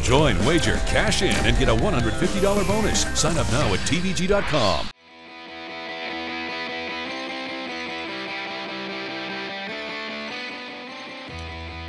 Join, wager, cash in, and get a $150 bonus. Sign up now at tvg.com.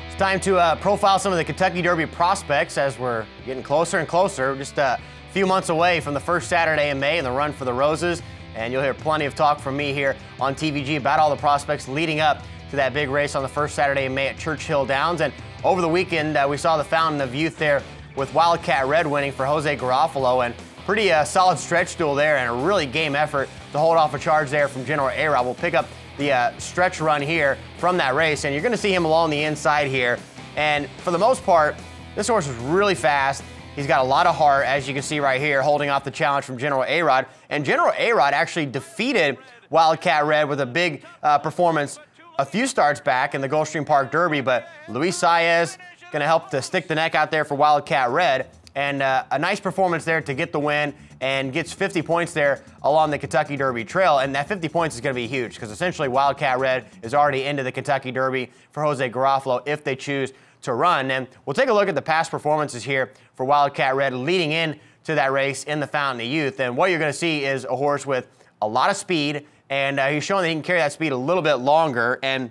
It's time to profile some of the Kentucky Derby prospects as we're getting closer and closer. Just a few months away from the first Saturday in May and the Run for the Roses. And you'll hear plenty of talk from me here on TVG about all the prospects leading up to that big race on the first Saturday in May at Churchill Downs. And over the weekend, we saw the fountain of youth there with Wildcat Red winning for Jose Garofalo, and pretty solid stretch duel there and a really game effort to hold off a charge there from General A-Rod. We'll pick up the stretch run here from that race, and you're going to see him along the inside here. And for the most part, this horse was really fast. He's got a lot of heart, as you can see right here, holding off the challenge from General A-Rod. And General A-Rod actually defeated Wildcat Red with a big performance a few starts back in the Gulfstream Park Derby, but Luis Saez going to help to stick the neck out there for Wildcat Red. And a nice performance there to get the win and gets 50 points there along the Kentucky Derby trail. And that 50 points is going to be huge because essentially Wildcat Red is already into the Kentucky Derby for Jose Garofalo if they choose to run. And we'll take a look at the past performances here for Wildcat Red leading in to that race in the Fountain of Youth. And what you're going to see is a horse with a lot of speed, and he's showing that he can carry that speed a little bit longer. And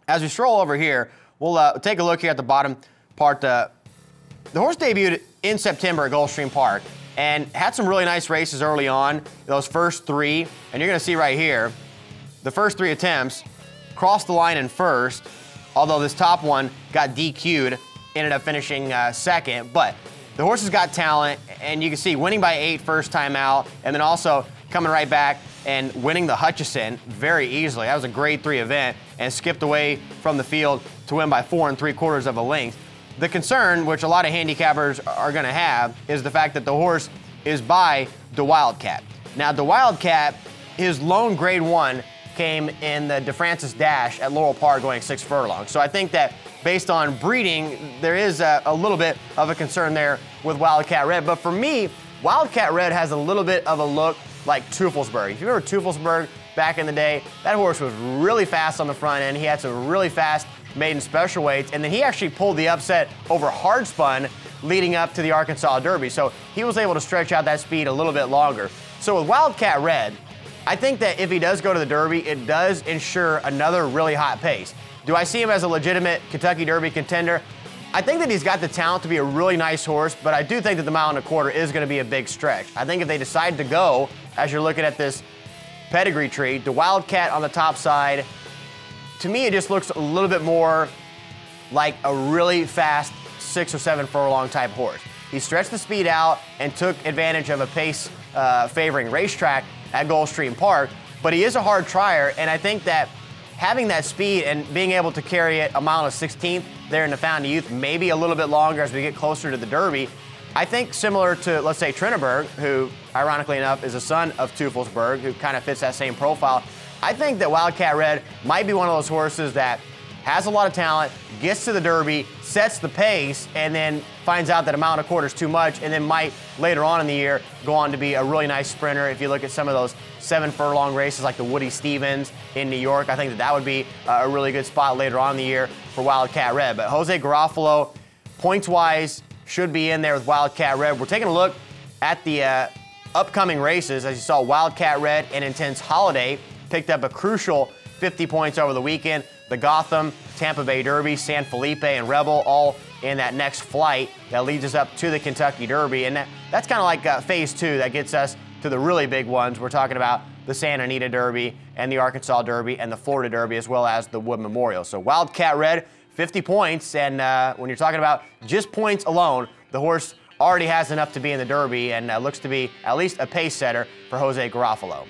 as we stroll over here, we'll take a look here at the bottom part. The horse debuted in September at Gulfstream Park and had some really nice races early on, those first three. And you're going to see right here, the first three attempts crossed the line in first, although this top one got DQ'd, ended up finishing second. But the horse has got talent, and you can see winning by 8 first time out, and then also coming right back and winning the Hutchison very easily. That was a grade 3 event and skipped away from the field to win by 4 3/4 of a length. The concern, which a lot of handicappers are going to have, is the fact that the horse is by the Wildcat. Now, the Wildcat, his lone grade 1 came in the DeFrancis Dash at Laurel Park going 6 furlongs. So I think that based on breeding, there is a little bit of a concern there with Wildcat Red. But for me, Wildcat Red has a little bit of a look like Teufelsberg. If you remember Teufelsberg back in the day, that horse was really fast on the front end. He had some really fast maiden special weights, and then he actually pulled the upset over Hardspun leading up to the Arkansas Derby. So he was able to stretch out that speed a little bit longer. So with Wildcat Red, I think that if he does go to the Derby, it does ensure another really hot pace. Do I see him as a legitimate Kentucky Derby contender? I think that he's got the talent to be a really nice horse, but I do think that the 1.25 miles is going to be a big stretch. I think if they decide to go, as you're looking at this pedigree tree, the Wildcat on the top side, to me it just looks a little bit more like a really fast 6 or 7 furlong type horse. He stretched the speed out and took advantage of a pace favoring racetrack at Gulfstream Park, but he is a hard trier, and I think that having that speed and being able to carry it 1.16 miles there in the Fountain of Youth, maybe a little bit longer as we get closer to the Derby, I think similar to, let's say, Trenneberg, who, ironically enough, is a son of Teufelsberg, who kind of fits that same profile. I think that Wildcat Red might be one of those horses that has a lot of talent, gets to the Derby, sets the pace, and then finds out that 1.25 miles is too much, and then might, later on in the year, go on to be a really nice sprinter. If you look at some of those 7 furlong races like the Woody Stevens in New York, I think that that would be a really good spot later on in the year for Wildcat Red. But Jose Garofalo, points-wise, should be in there with Wildcat Red. We're taking a look at the upcoming races. As you saw, Wildcat Red and Intense Holiday picked up a crucial 50 points over the weekend. The Gotham, Tampa Bay Derby, San Felipe, and Rebel all in that next flight that leads us up to the Kentucky Derby. And that's kind of like phase 2 that gets us to the really big ones. We're talking about the Santa Anita Derby and the Arkansas Derby and the Florida Derby, as well as the Wood Memorial. So Wildcat Red, 50 points. And when you're talking about just points alone, the horse already has enough to be in the Derby and looks to be at least a pace setter for Jose Garofalo.